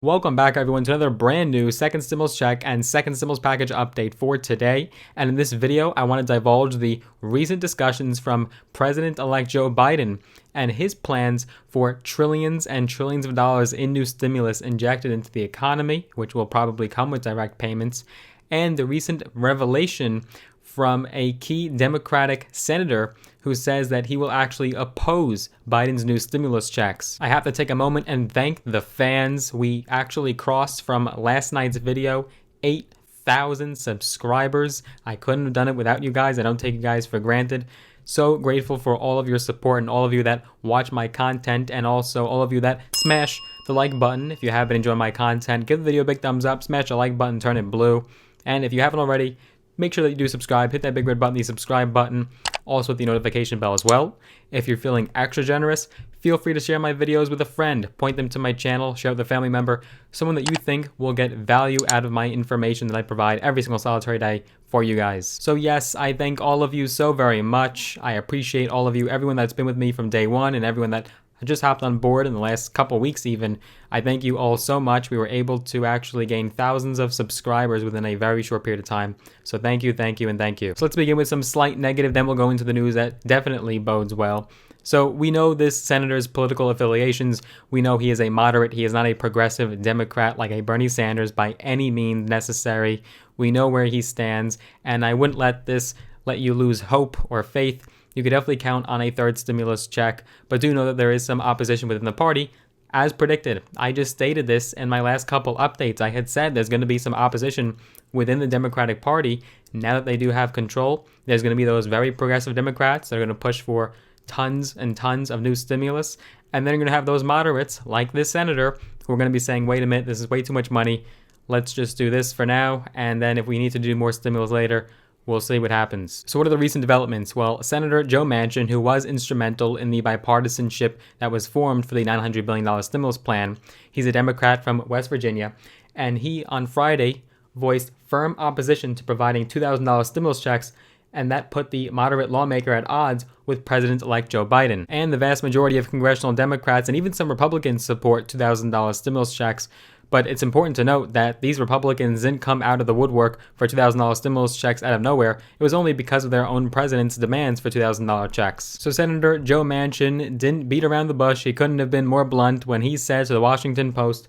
Welcome back, everyone, to another brand new second stimulus check and second stimulus package update for today. And in this video, I want to divulge the recent discussions from President-elect Joe Biden and his plans for trillions and trillions of dollars in new stimulus injected into the economy, which will probably come with direct payments, and the recent revelation from a key Democratic senator who says that he will actually oppose Biden's new stimulus checks. I have to take a moment and thank the fans. We actually crossed from last night's video 8,000 subscribers. I couldn't have done it without you guys. I don't take you guys for granted. So grateful for all of your support and all of you that watch my content, and also all of you that smash the like button. If you have been enjoying my content, give the video a big thumbs up, smash the like button, turn it blue. And if you haven't already, make sure that you do subscribe. Hit that big red button, the subscribe button. Also hit the notification bell as well. If you're feeling extra generous, feel free to share my videos with a friend. Point them to my channel, share with a family member, someone that you think will get value out of my information that I provide every single solitary day for you guys. So yes, I thank all of you so very much. I appreciate all of you, everyone that's been with me from day one, and everyone that just hopped on board in the last couple weeks even. I thank you all so much. We were able to actually gain thousands of subscribers within a very short period of time. So thank you, thank you, and thank you. So let's begin with some slight negative, then we'll go into the news that definitely bodes well. So we know this senator's political affiliations. We know he is a moderate. He is not a progressive Democrat like a Bernie Sanders by any means necessary. We know where he stands, and I wouldn't let this let you lose hope or faith. You could definitely count on a third stimulus check, but do know that there is some opposition within the party, as predicted. I just stated this in my last couple updates. I had said there's going to be some opposition within the Democratic Party. Now that they do have control, there's going to be those very progressive Democrats that are going to push for tons and tons of new stimulus, and then you're going to have those moderates, like this senator, who are going to be saying, wait a minute, this is way too much money. Let's just do this for now, and then if we need to do more stimulus later, we'll see what happens. So what are the recent developments? Well, Senator Joe Manchin, who was instrumental in the bipartisanship that was formed for the $900 billion stimulus plan, he's a Democrat from West Virginia, and he on Friday voiced firm opposition to providing $2,000 stimulus checks, and that put the moderate lawmaker at odds with President-elect Joe Biden. And the vast majority of congressional Democrats and even some Republicans support $2,000 stimulus checks. But it's important to note that these Republicans didn't come out of the woodwork for $2,000 stimulus checks out of nowhere. It was only because of their own president's demands for $2,000 checks. So Senator Joe Manchin didn't beat around the bush. He couldn't have been more blunt when he said to the Washington Post,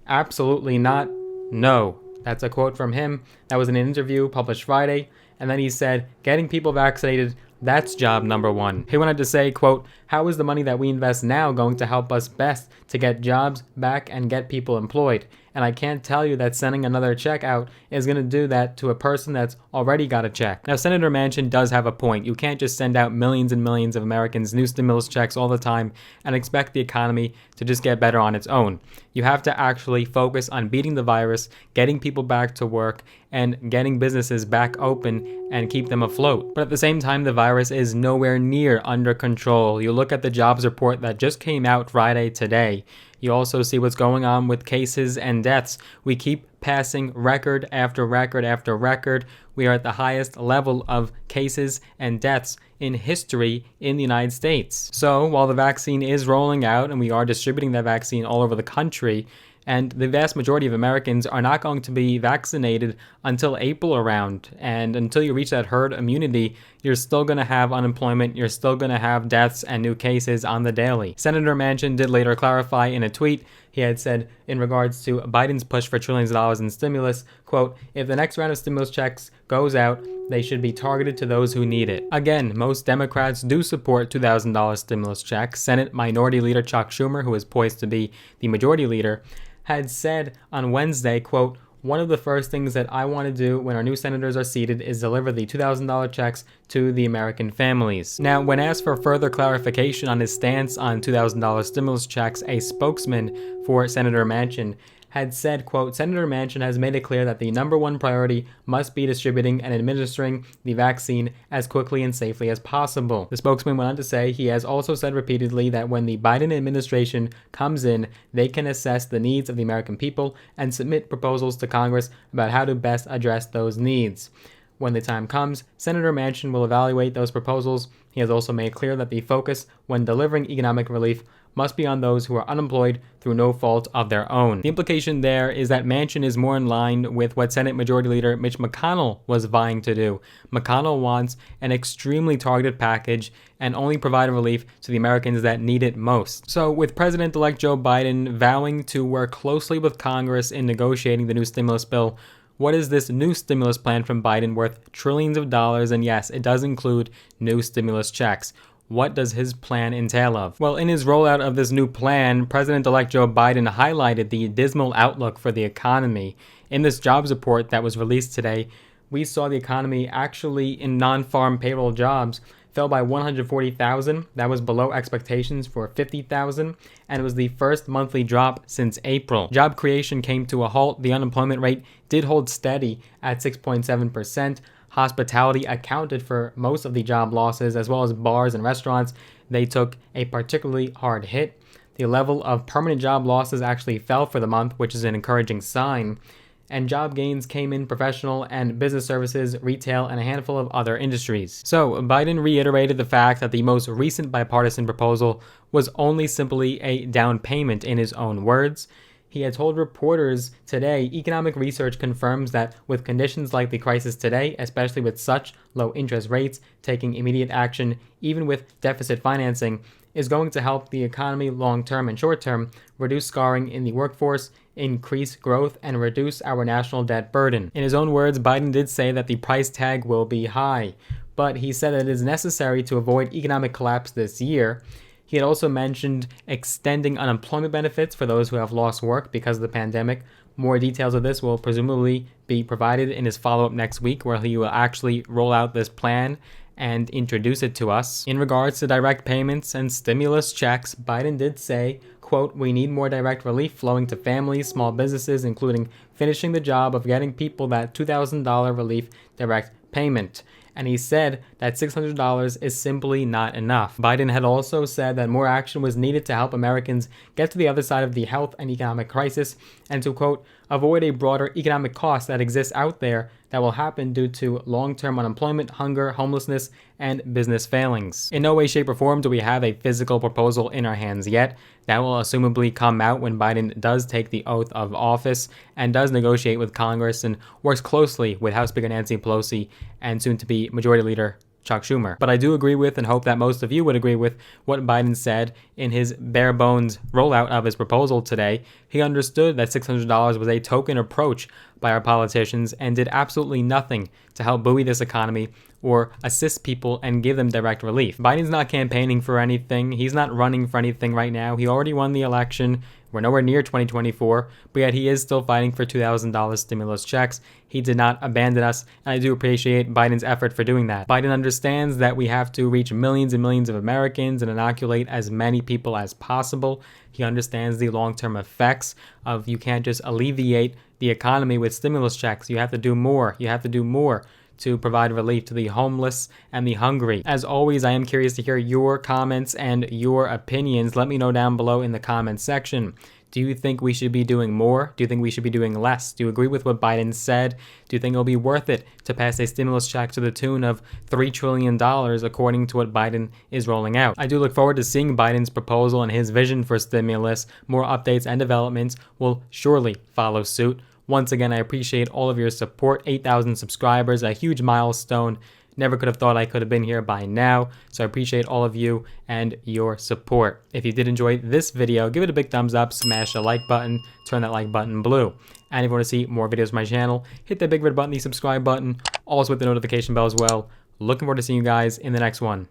absolutely not, no. That's a quote from him. That was in an interview published Friday. And then he said, getting people vaccinated, that's job number one. He wanted to say, quote, how is the money that we invest now going to help us best to get jobs back and get people employed? And I can't tell you that sending another check out is going to do that to a person that's already got a check. Now, Senator Manchin does have a point. You can't just send out millions and millions of Americans new stimulus checks all the time and expect the economy to just get better on its own. You have to actually focus on beating the virus, getting people back to work, and getting businesses back open and keep them afloat. But at the same time, the virus is nowhere near under control. You look at the jobs report that just came out Friday today. You also see what's going on with cases and deaths. We keep passing record after record after record. We are at the highest level of cases and deaths in history in the United States. So while the vaccine is rolling out and we are distributing that vaccine all over the country, and the vast majority of Americans are not going to be vaccinated until April around. And until you reach that herd immunity, you're still going to have unemployment, you're still going to have deaths and new cases on the daily. Senator Manchin did later clarify in a tweet. He had said in regards to Biden's push for trillions of dollars in stimulus, quote, if the next round of stimulus checks goes out, they should be targeted to those who need it. Again, most Democrats do support $2,000 stimulus checks. Senate Minority Leader Chuck Schumer, who is poised to be the majority leader, had said on Wednesday, quote, one of the first things that I want to do when our new senators are seated is deliver the $2,000 checks to the American families. Now, when asked for further clarification on his stance on $2,000 stimulus checks, a spokesman for Senator Manchin had said, quote, Senator Manchin has made it clear that the number one priority must be distributing and administering the vaccine as quickly and safely as possible. The spokesman went on to say he has also said repeatedly that when the Biden administration comes in, they can assess the needs of the American people and submit proposals to Congress about how to best address those needs. When the time comes, Senator Manchin will evaluate those proposals. He has also made clear that the focus when delivering economic relief must be on those who are unemployed through no fault of their own. The implication there is that Manchin is more in line with what Senate Majority Leader Mitch McConnell was vying to do. McConnell wants an extremely targeted package and only provide relief to the Americans that need it most. So with President-elect Joe Biden vowing to work closely with Congress in negotiating the new stimulus bill, what is this new stimulus plan from Biden worth trillions of dollars? And yes, it does include new stimulus checks. What does his plan entail of? Well, in his rollout of this new plan, President-elect Joe Biden highlighted the dismal outlook for the economy. In this jobs report that was released today, we saw the economy actually in non-farm payroll jobs fell by 140,000. That was below expectations for 50,000, and it was the first monthly drop since April. Job creation came to a halt. The unemployment rate did hold steady at 6.7%. Hospitality accounted for most of the job losses, as well as bars and restaurants. They took a particularly hard hit. The level of permanent job losses actually fell for the month, which is an encouraging sign. And job gains came in professional and business services, retail, and a handful of other industries. So Biden reiterated the fact that the most recent bipartisan proposal was only simply a down payment, in his own words. He had told reporters today, economic research confirms that with conditions like the crisis today, especially with such low interest rates, taking immediate action, even with deficit financing, is going to help the economy long-term and short-term, reduce scarring in the workforce, increase growth, and reduce our national debt burden. In his own words, Biden did say that the price tag will be high, but he said that it is necessary to avoid economic collapse this year. He had also mentioned extending unemployment benefits for those who have lost work because of the pandemic. More details of this will presumably be provided in his follow-up next week, where he will actually roll out this plan and introduce it to us. In regards to direct payments and stimulus checks, Biden did say, quote, "We need more direct relief flowing to families, small businesses, including finishing the job of getting people that $2,000 relief direct payment." And he said that $600 is simply not enough. Biden had also said that more action was needed to help Americans get to the other side of the health and economic crisis and to, quote, "avoid a broader economic cost that exists out there that will happen due to long-term unemployment, hunger, homelessness, and business failings." In no way, shape, or form do we have a physical proposal in our hands yet. That will assumably come out when Biden does take the oath of office and does negotiate with Congress and works closely with House Speaker Nancy Pelosi and soon-to-be Majority Leader Chuck Schumer. But I do agree with, and hope that most of you would agree with, what Biden said in his bare bones rollout of his proposal today. He understood that $600 was a token approach by our politicians and did absolutely nothing to help buoy this economy or assist people and give them direct relief. Biden's not campaigning for anything. He's not running for anything right now. He already won the election. We're nowhere near 2024, but yet he is still fighting for $2,000 stimulus checks. He did not abandon us, and I do appreciate Biden's effort for doing that. Biden understands that we have to reach millions and millions of Americans and inoculate as many people as possible. He understands the long-term effects of you can't just alleviate the economy with stimulus checks. You have to do more. You have to do more to provide relief to the homeless and the hungry. As always, I am curious to hear your comments and your opinions. Let me know down below in the comments section. Do you think we should be doing more? Do you think we should be doing less? Do you agree with what Biden said? Do you think it'll be worth it to pass a stimulus check to the tune of $3 trillion according to what Biden is rolling out? I do look forward to seeing Biden's proposal and his vision for stimulus. More updates and developments will surely follow suit. Once again, I appreciate all of your support. 8,000 subscribers, a huge milestone. Never could have thought I could have been here by now, so I appreciate all of you and your support. If you did enjoy this video, give it a big thumbs up, smash the like button, turn that like button blue. And if you want to see more videos from my channel, hit that big red button, the subscribe button, also with the notification bell as well. Looking forward to seeing you guys in the next one.